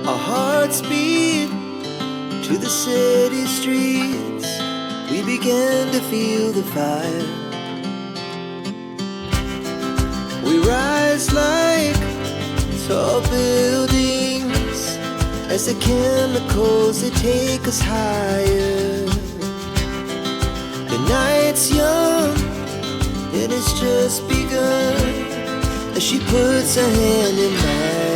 Our hearts beat to the city streets. We began to feel the fire. We rise like tall buildings as the chemicals, they take us higher. The night's young and it's just begun as she puts her hand in mine.